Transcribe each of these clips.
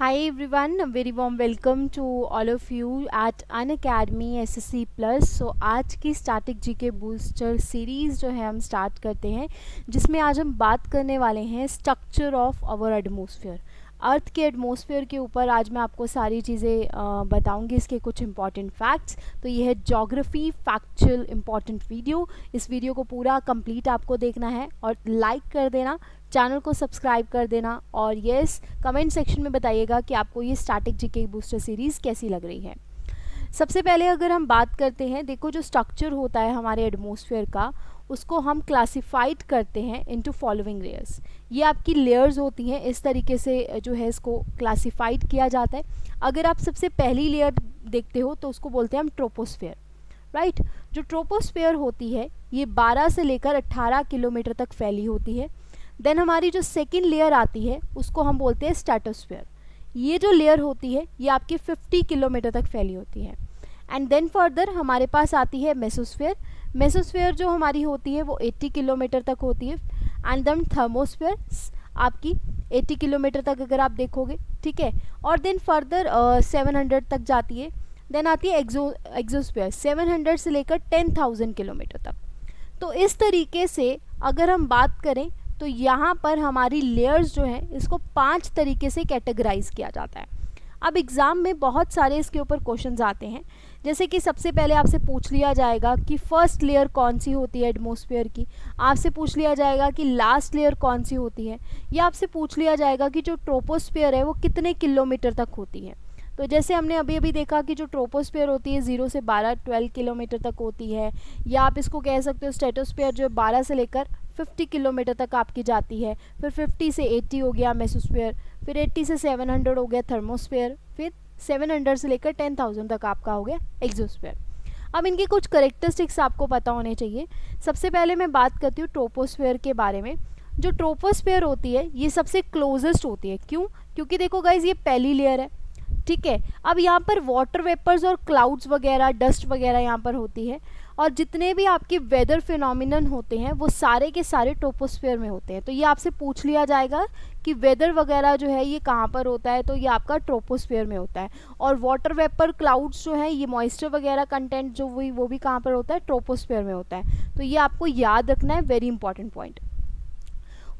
Hi everyone, a very warm welcome to all of you at Unacademy SSC Plus। आज की static GK booster series जो है हम start करते हैं, जिसमें आज हम बात करने वाले हैं स्ट्रक्चर ऑफ आवर एटमॉस्फेयर। अर्थ के एटमॉस्फेयर के ऊपर आज मैं आपको सारी चीज़ें बताऊंगी, इसके कुछ इंपॉर्टेंट फैक्ट्स। तो ये है ज्योग्राफी फैक्चुअल इंपॉर्टेंट वीडियो। इस वीडियो को पूरा कंप्लीट आपको देखना है और लाइक कर देना, चैनल को सब्सक्राइब कर देना और यस कमेंट सेक्शन में बताइएगा कि आपको ये स्टैटिक जीके बूस्टर सीरीज़ कैसी लग रही है। सबसे पहले अगर हम बात करते हैं, देखो जो स्ट्रक्चर होता है हमारे एटमॉस्फेयर का, उसको हम क्लासिफाइड करते हैं इनटू फॉलोइंग लेयर्स। ये आपकी लेयर्स होती हैं, इस तरीके से जो है इसको क्लासिफाइड किया जाता है। अगर आप सबसे पहली लेयर देखते हो तो उसको बोलते हैं हम ट्रोपोस्फेयर, राइट। जो ट्रोपोस्फेयर होती है ये 12 से लेकर 18 किलोमीटर तक फैली होती है। देन हमारी जो सेकेंड लेयर आती है उसको हम बोलते हैं स्ट्रेटोस्फेयर। ये जो लेयर होती है ये आपकी 50 किलोमीटर तक फैली होती है। एंड देन फर्दर हमारे पास आती है मेसोस्फेयर। मेसोस्फेयर जो हमारी होती है वो 80 किलोमीटर तक होती है। एंड देन थर्मोस्फेयर आपकी 80 किलोमीटर तक अगर आप देखोगे, ठीक है। और देन फर्दर 700 तक जाती है। देन आती है एक्सोस्फेयर 700 से लेकर 10,000 किलोमीटर तक। तो इस तरीके से अगर हम बात करें तो यहाँ पर हमारी लेयर्स जो हैं इसको 5 तरीके से कैटेगराइज किया जाता है। अब एग्ज़ाम में बहुत सारे इसके ऊपर क्वेश्चंस आते हैं, जैसे कि सबसे पहले आपसे पूछ लिया जाएगा कि फर्स्ट लेयर कौन सी होती है एटमॉस्फेयर की, आपसे पूछ लिया जाएगा कि लास्ट लेयर कौन सी होती है, या आपसे पूछ लिया जाएगा कि जो ट्रोपोस्फेयर है वो कितने किलोमीटर तक होती है। तो जैसे हमने अभी अभी देखा कि जो ट्रोपोस्फेयर होती है 0 से 12 किलोमीटर तक होती है, या आप इसको कह सकते हो स्ट्रेटोस्फेयर जो 12 से लेकर 50 किलोमीटर तक आपकी जाती है। फिर 50 से 80 हो गया मेसोस्फेयर, फिर 80 से 700 हो गया थर्मोस्फेयर, फिर 700 से लेकर 10,000 तक आपका हो गया एक्सोस्फेयर। अब इनके कुछ करेक्टरिस्टिक्स आपको पता होने चाहिए। सबसे पहले मैं बात करती हूँ ट्रोपोस्फेयर के बारे में। जो ट्रोपोस्फेयर होती है ये सबसे क्लोजेस्ट होती है। क्यों? क्योंकि देखो गाइज ये पहली लेयर है, ठीक है। अब यहाँ पर वाटर वेपर्स और क्लाउड्स वगैरह, डस्ट वगैरह यहाँ पर होती है, और जितने भी आपके वेदर फिनोमिनन होते हैं वो सारे के सारे ट्रोपोस्फेयर में होते हैं। तो ये आपसे पूछ लिया जाएगा कि वेदर वगैरह जो है ये कहाँ पर होता है, तो ये आपका ट्रोपोस्फेयर में होता है। और वाटर वेपर क्लाउड्स जो है ये मॉइस्चर वगैरह कंटेंट जो वो भी कहाँ पर होता है, ट्रोपोस्फेयर में होता है। तो ये आपको याद रखना है, वेरी इंपॉर्टेंट पॉइंट।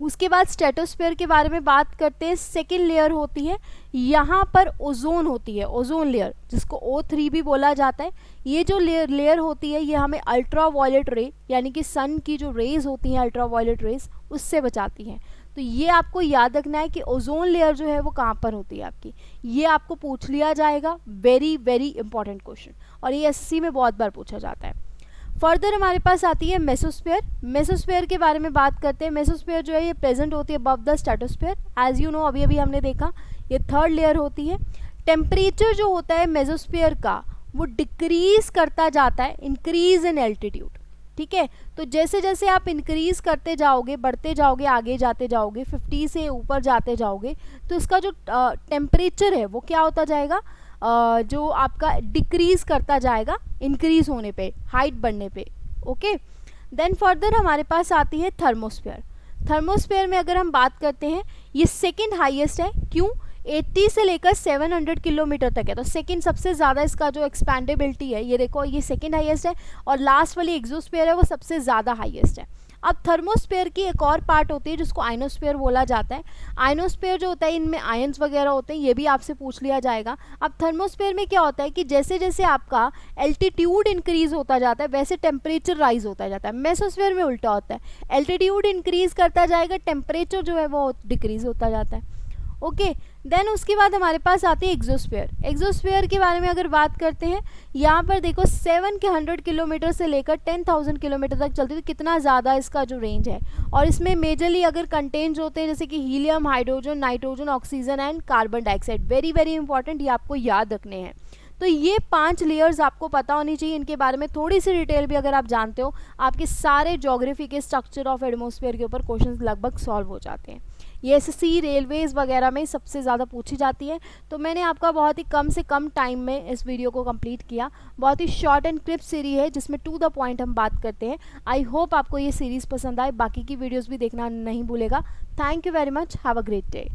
उसके बाद स्ट्रेटोस्फेयर के बारे में बात करते हैं। सेकेंड लेयर होती है, यहाँ पर ओजोन होती है, ओजोन लेयर जिसको O3 भी बोला जाता है। ये जो लेयर होती है ये हमें अल्ट्रा वायलेट रे यानी कि सन की जो रेज होती हैं अल्ट्रा वायलेट रेज उससे बचाती हैं। तो ये आपको याद रखना है कि ओजोन लेयर जो है वो कहाँ पर होती है आपकी, ये आपको पूछ लिया जाएगा। वेरी वेरी इंपॉर्टेंट क्वेश्चन, और ये SSC में बहुत बार पूछा जाता है। फर्दर हमारे पास आती है मेसोस्फेयर। मेसोस्फेयर के बारे में बात करते हैं। मेसोस्फेयर जो है ये प्रेजेंट होती है above the stratosphere. As you know अभी अभी हमने देखा ये थर्ड लेयर होती है। टेम्परेचर जो होता है मेसोस्फेयर का वो डिक्रीज करता जाता है, इंक्रीज इन एल्टीट्यूड, ठीक है। तो जैसे जैसे आप इंक्रीज करते जाओगे, बढ़ते जाओगे, आगे जाते जाओगे, 50 से ऊपर जाते जाओगे, तो इसका जो टेम्परेचर है वो क्या होता जाएगा, जो आपका डिक्रीज करता जाएगा इंक्रीज होने पे, हाइट बढ़ने पे, ओके। देन फर्दर हमारे पास आती है थर्मोस्फेयर। थर्मोस्फेयर में अगर हम बात करते हैं ये सेकंड हाईएस्ट है। क्यों? 80 से लेकर 700 किलोमीटर तक है। तो सेकंड सबसे ज़्यादा इसका जो एक्सपैंडेबिलिटी है, ये देखो ये सेकंड हाईएस्ट है, और लास्ट वाली एक्सोस्फेयर है वो सबसे ज़्यादा हाईएस्ट है। अब थर्मोस्फेयर की एक और पार्ट होती है जिसको आयनोस्फेयर बोला जाता है। आयनोस्फेयर जो होता है इनमें आयंस वगैरह होते हैं, ये भी आपसे पूछ लिया जाएगा। अब थर्मोस्फेयर में क्या होता है कि जैसे जैसे आपका एल्टीट्यूड इंक्रीज होता जाता है वैसे टेम्परेचर राइज होता जाता है। मेसोस्फेयर में उल्टा होता है, एल्टीट्यूड इंक्रीज करता जाएगा, टेम्परेचर जो है वो डिक्रीज होता जाता है, ओके। देन उसके बाद हमारे पास आती है एक्सोस्फेयर। एक्सोस्फेयर के बारे में अगर बात करते हैं, यहाँ पर देखो 700 किलोमीटर से लेकर 10,000 किलोमीटर तक चलती है। तो कितना ज़्यादा इसका जो रेंज है, और इसमें मेजरली अगर कंटेंट्स होते हैं जैसे कि helium, hydrogen, nitrogen, oxygen and carbon dioxide. Very very important, ये आपको याद रखने हैं। तो ये 5 लेयर्स आपको पता होनी चाहिए। इनके बारे में थोड़ी सी डिटेल भी अगर आप जानते हो, आपके सारे ज्योग्राफी के स्ट्रक्चर ऑफ एटमॉस्फेयर के ऊपर क्वेश्चंस लगभग सॉल्व हो जाते हैं। ये SSC रेलवेज़ वगैरह में सबसे ज़्यादा पूछी जाती है। तो मैंने आपका बहुत ही कम से कम टाइम में इस वीडियो को कंप्लीट किया। बहुत ही शॉर्ट एंड क्लिप सीरीज है जिसमें टू द पॉइंट हम बात करते हैं। आई होप आपको ये सीरीज़ पसंद आए। बाकी की वीडियोज़ भी देखना नहीं भूलेगा। Thank you very much, have a great day.